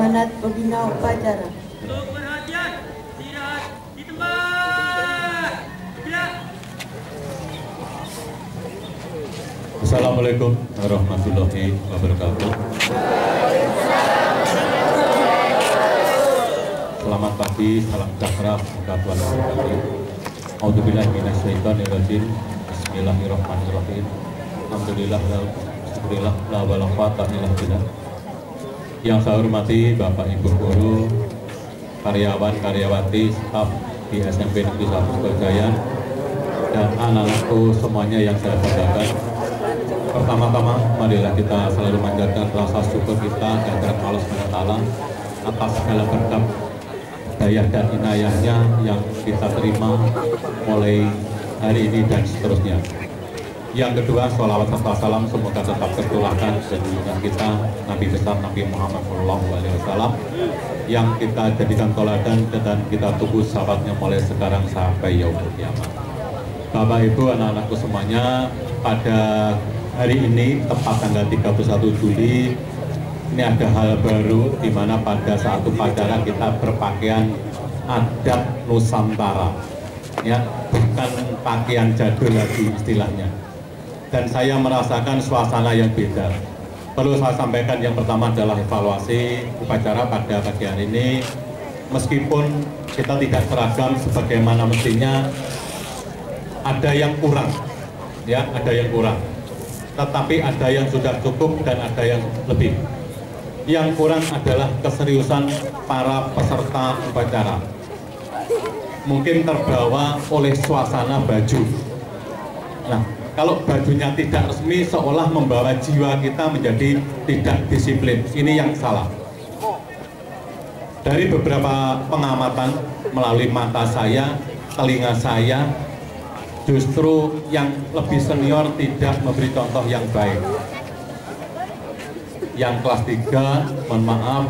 amanat pembina upacara. Untuk perhatian, istirahat di tempat. Tidak. Assalamualaikum warahmatullahi wabarakatuh. Selamat pagi, salam sejahtera, semoga Tuhan memberkati. A'udzubillahi minasyaitonirrajim. Bismillahirrahmanirrahim. Alhamdulillah, la wala quwwata illa billah. Yang saya hormati Bapak Ibu guru, karyawan, karyawati, staf di SMP Negeri 1 Sukajaya, dan anak-anakku semuanya yang saya banggakan. Pertama-tama, marilah kita selalu manjatkan rasa syukur kita kehadirat Allah SWT atas segala berkat, daya dan inayahnya yang kita terima mulai hari ini dan seterusnya. Yang kedua, sholawat serta salam semoga tetap tercurahkan dengan kita Nabi besar Nabi Muhammad SAW yang kita jadikan teladan dan kita tunggu sahabatnya mulai sekarang sampai yaumul kiamat. Bapak Ibu, anak-anakku semuanya, pada hari ini tepat tanggal 31 Juli ini ada hal baru di mana pada saat upacara kita berpakaian adat Nusantara, ya, bukan pakaian jadul lagi istilahnya. Dan saya merasakan suasana yang beda. Perlu saya sampaikan yang pertama adalah evaluasi upacara pada pagi hari ini. Meskipun kita tidak seragam sebagaimana mestinya, ada yang kurang, ya, ada yang kurang. Tetapi ada yang sudah cukup dan ada yang lebih. Yang kurang adalah keseriusan para peserta upacara. Mungkin terbawa oleh suasana baju. Nah, kalau bajunya tidak resmi seolah membawa jiwa kita menjadi tidak disiplin. Ini yang salah. Dari beberapa pengamatan melalui mata saya, telinga saya, justru yang lebih senior tidak memberi contoh yang baik. Yang kelas 3, mohon maaf,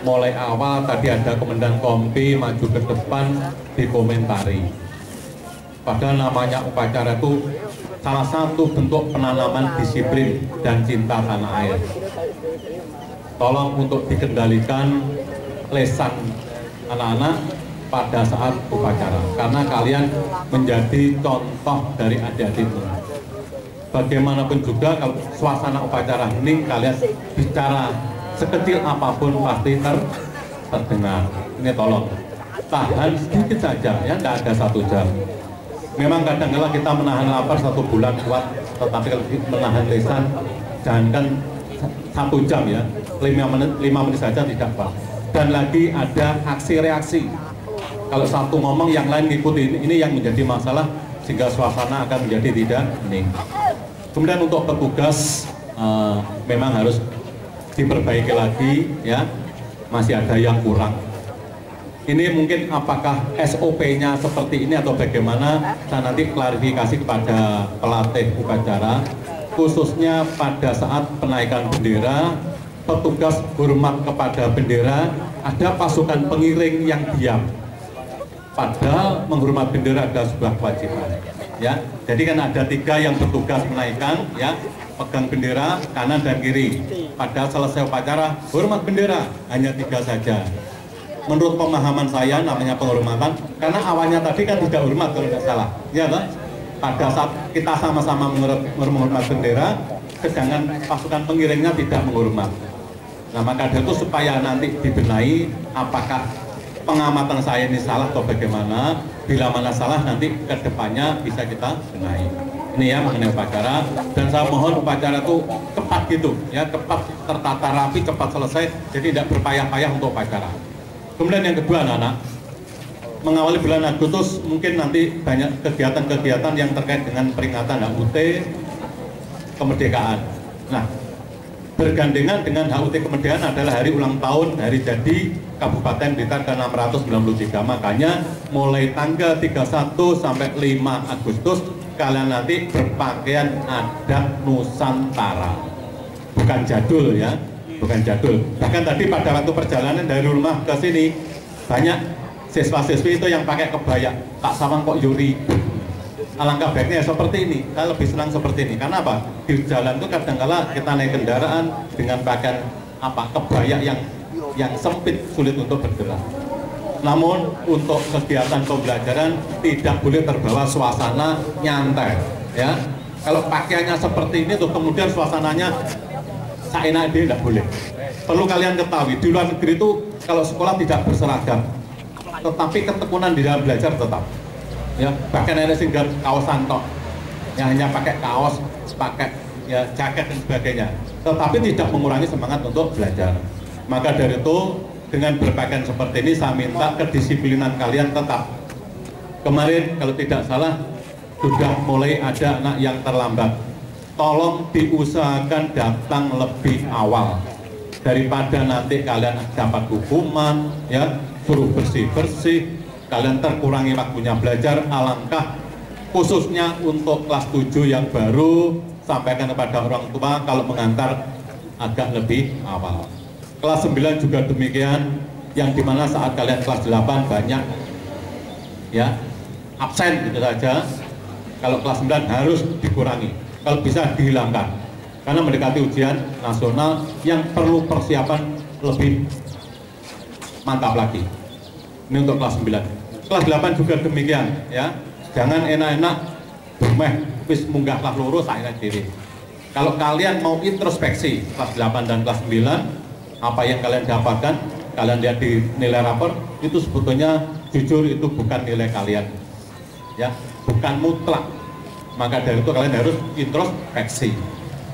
mulai awal tadi ada komandan kompi maju ke depan dikomentari. Padahal namanya upacara itu salah satu bentuk penanaman disiplin dan cinta tanah air. Tolong untuk dikendalikan lesan anak-anak pada saat upacara, karena kalian menjadi contoh dari adik-adikmu. Bagaimanapun juga kalau suasana upacara ini kalian bicara sekecil apapun pasti terdengar. Ini tolong tahan sedikit saja, ya, tidak ada 1 jam. Memang kadang-kala kita menahan lapar 1 bulan kuat, tetapi kalau menahan lisan jangankan 1 jam, ya, 5 menit saja tidak apa. Dan lagi ada aksi reaksi. Kalau satu ngomong yang lain ngikutin, ini yang menjadi masalah sehingga suasana akan menjadi tidak hening. Kemudian untuk petugas memang harus diperbaiki lagi, ya, masih ada yang kurang. Ini mungkin apakah SOP-nya seperti ini atau bagaimana, saya nanti klarifikasi kepada pelatih upacara, khususnya pada saat penaikan bendera, petugas hormat kepada bendera, ada pasukan pengiring yang diam. Padahal menghormat bendera adalah sebuah kewajiban, ya. Jadi kan ada 3 yang bertugas menaikkan, ya, pegang bendera kanan dan kiri. Padahal selesai upacara, hormat bendera, hanya 3 saja. Menurut pemahaman saya namanya penghormatan, karena awalnya tadi kan tidak hormat kalau tidak salah, ya toh? Pada saat kita sama-sama menghormat bendera, sedangkan pasukan pengiringnya tidak menghormat. Nah, maka dari itu supaya nanti dibenahi apakah pengamatan saya ini salah atau bagaimana, bila mana salah nanti ke depannya bisa kita benahi. Ini ya mengenai upacara, dan saya mohon upacara itu cepat gitu, ya, cepat tertata rapi, cepat selesai, jadi tidak berpayah-payah untuk upacara. Kemudian yang kedua, anak-anak, mengawali bulan Agustus mungkin nanti banyak kegiatan-kegiatan yang terkait dengan peringatan HUT kemerdekaan. Nah, bergandengan dengan HUT kemerdekaan adalah hari ulang tahun, hari jadi Kabupaten Blitar ke-693. Makanya mulai tanggal 31 sampai 5 Agustus kalian nanti berpakaian adat Nusantara. Bukan jadul, ya. Bukan jadul. Bahkan tadi pada waktu perjalanan dari rumah ke sini banyak siswa-siswi itu yang pakai kebaya. Tak Sawang kok Yuri. Alangkah baiknya seperti ini. Saya lebih senang seperti ini. Karena apa? Di jalan itu kadang-kala kita naik kendaraan dengan pakaian kebaya yang sempit, sulit untuk bergerak. Namun untuk kegiatan pembelajaran tidak boleh terbawa suasana nyantai, ya. Kalau pakaiannya seperti ini tuh kemudian suasananya seenak dia tidak boleh. Perlu kalian ketahui di luar negeri itu kalau sekolah tidak berseragam, tetapi ketekunan di dalam belajar tetap. Ya, bahkan ada singgah kaosan tok, yang hanya pakai kaos, pakai ya jaket dan sebagainya, tetapi tidak mengurangi semangat untuk belajar. Maka dari itu dengan berpakaian seperti ini saya minta kedisiplinan kalian tetap. Kemarin kalau tidak salah sudah mulai ada anak yang terlambat. Tolong diusahakan datang lebih awal daripada nanti kalian dapat hukuman, ya suruh bersih-bersih, kalian terkurangi waktunya belajar. Alangkah khususnya untuk kelas 7 yang baru, sampaikan kepada orang tua kalau mengantar agak lebih awal. Kelas 9 juga demikian, yang dimana saat kalian kelas 8 banyak ya absen gitu saja. Kalau kelas 9 harus dikurangi, kalau bisa dihilangkan, karena mendekati ujian nasional yang perlu persiapan lebih mantap lagi. Ini untuk kelas 9. Kelas 8 juga demikian, ya. Jangan enak-enak bermeh wis munggah kelas loro saya diri. Kalau kalian mau introspeksi kelas 8 dan kelas 9, apa yang kalian dapatkan, kalian lihat di nilai rapor, itu sebetulnya jujur itu bukan nilai kalian, ya, bukan mutlak. Maka dari itu kalian harus introspeksi.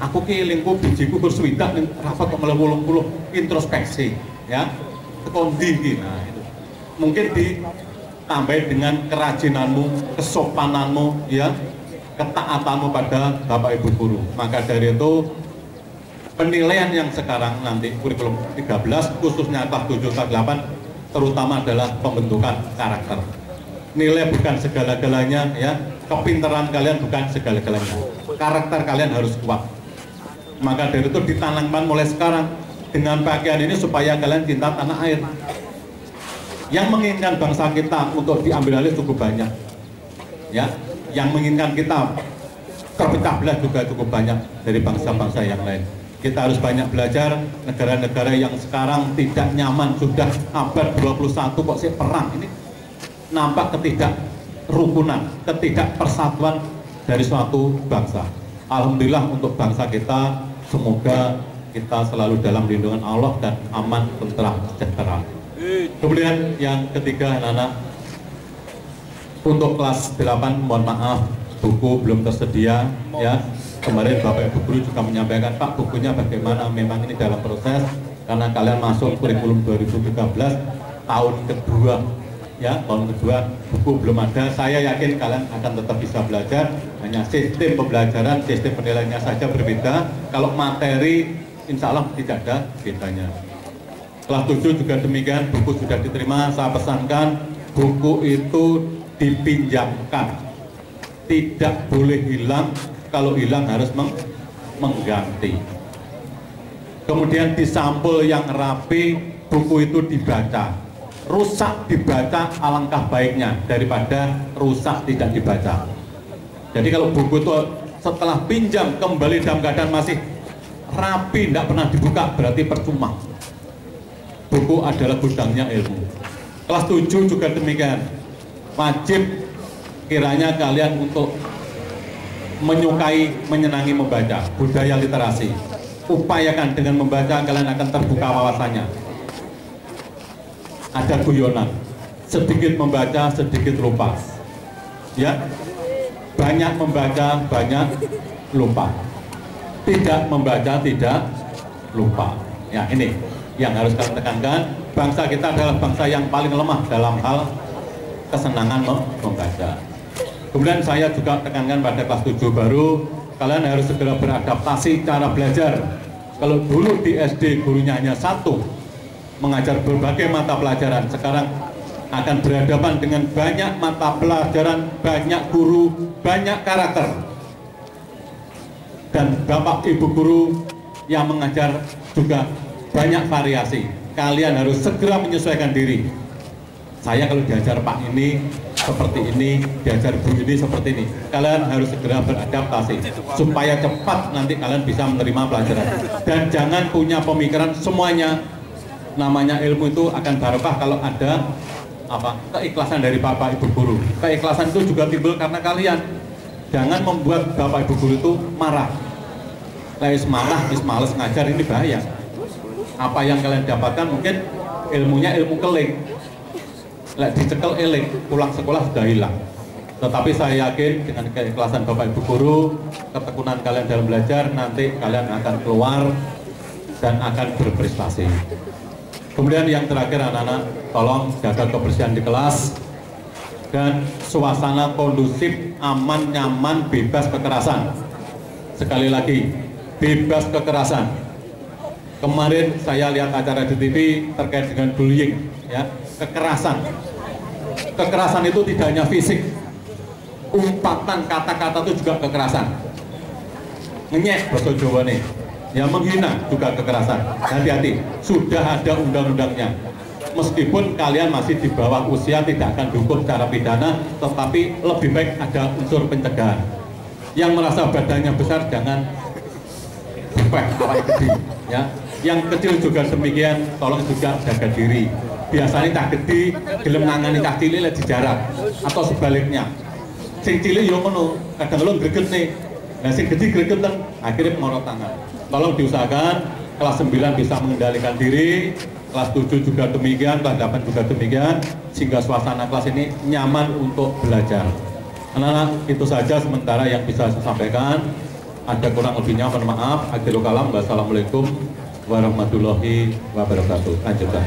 Aku kilingku bijiku berswidak ning rapor kok malah 80, introspeksi, ya. Kondi, nah itu. Mungkin ditambah dengan kerajinanmu, kesopananmu, ya, ketaatanmu pada Bapak Ibu guru. Maka dari itu penilaian yang sekarang nanti kurikulum 13 khususnya kelas 7 kelas 8 terutama adalah pembentukan karakter. Nilai bukan segala-galanya, ya. Kepintaran kalian bukan segala-galanya. Karakter kalian harus kuat. Maka dari itu ditanamkan mulai sekarang dengan pakaian ini supaya kalian cinta tanah air. Yang menginginkan bangsa kita untuk diambil alih cukup banyak, ya. Yang menginginkan kita terpecah belah juga cukup banyak dari bangsa-bangsa yang lain. Kita harus banyak belajar. Negara-negara yang sekarang tidak nyaman sudah abad 21 kok sih perang, ini nampak ketidakrukunan, ketidakpersatuan dari suatu bangsa. Alhamdulillah untuk bangsa kita, semoga kita selalu dalam lindungan Allah dan aman, tentram, sejahtera. Kemudian yang ketiga, anak-anak, untuk kelas 8 mohon maaf buku belum tersedia, ya. Kemarin Bapak Ibu guru juga menyampaikan, Pak, bukunya bagaimana? Memang ini dalam proses karena kalian masuk kurikulum 2013 tahun kedua, ya, tahun kedua buku belum ada. Saya yakin kalian akan tetap bisa belajar, hanya sistem pembelajaran, sistem penilaiannya saja berbeda. Kalau materi insya Allah tidak ada bedanya. Kelas 7 juga demikian, buku sudah diterima. Saya pesankan buku itu dipinjamkan, tidak boleh hilang. Kalau hilang harus mengganti. Kemudian di sampul yang rapi, buku itu dibaca. Rusak dibaca alangkah baiknya daripada rusak tidak dibaca. Jadi kalau buku itu setelah pinjam kembali dalam keadaan masih rapi, tidak pernah dibuka, berarti percuma. Buku adalah gudangnya ilmu. Kelas 7 juga demikian. Wajib kiranya kalian untuk menyukai, menyenangi membaca, budaya literasi. Upayakan dengan membaca kalian akan terbuka wawasannya. Ada guyonan, sedikit membaca, sedikit lupa. Ya, banyak membaca, banyak lupa. Tidak membaca, tidak lupa. Ya, ini yang harus kalian tekankan. Bangsa kita adalah bangsa yang paling lemah dalam hal kesenangan membaca. Kemudian saya juga tekankan pada kelas 7 baru, kalian harus segera beradaptasi cara belajar. Kalau dulu di SD gurunya hanya satu, mengajar berbagai mata pelajaran, sekarang akan berhadapan dengan banyak mata pelajaran, banyak guru, banyak karakter. Dan Bapak Ibu guru yang mengajar juga banyak variasi. Kalian harus segera menyesuaikan diri. Saya kalau diajar Pak ini seperti ini, diajar Bu ini seperti ini. Kalian harus segera beradaptasi supaya cepat nanti kalian bisa menerima pelajaran. Dan jangan punya pemikiran semuanya namanya ilmu itu akan barokah kalau ada keikhlasan dari Bapak Ibu guru. Keikhlasan itu juga timbul karena kalian. Jangan membuat Bapak Ibu guru itu marah. Lais marah, males ngajar, ini bahaya. Apa yang kalian dapatkan mungkin ilmunya ilmu keling. Lek dicekel eling, pulang sekolah sudah hilang. Tetapi saya yakin dengan keikhlasan Bapak Ibu guru, ketekunan kalian dalam belajar, nanti kalian akan keluar dan akan berprestasi. Kemudian yang terakhir anak-anak, tolong jaga kebersihan di kelas dan suasana kondusif, aman, nyaman, bebas kekerasan. Sekali lagi, bebas kekerasan. Kemarin saya lihat acara di TV terkait dengan bullying, ya, kekerasan. Kekerasan itu tidak hanya fisik, umpatan kata-kata itu juga kekerasan. Ngenyek bahasa Jawa nih, ya, menghina juga kekerasan. Hati-hati, sudah ada undang-undangnya. Meskipun kalian masih di bawah usia tidak akan dihukum secara pidana, tetapi lebih baik ada unsur pencegahan. Yang merasa badannya besar jangan gede, ya. Yang kecil juga demikian, tolong juga jaga diri. Biasanya tak gede, gelem nangani tak cilik lek dijarak, atau sebaliknya. Sing cilik yo ngono, kadang lu greget nih. Nah sing gede gregetan, akhirnya mengorot tangan. Tolong diusahakan kelas 9 bisa mengendalikan diri, kelas 7 juga demikian, kelas 8 juga demikian, sehingga suasana kelas ini nyaman untuk belajar. Anak-anak, itu saja sementara yang bisa saya sampaikan. Ada kurang lebihnya mohon maaf. Akhirul kalam, wassalamualaikum warahmatullahi wabarakatuh. Lanjutkan.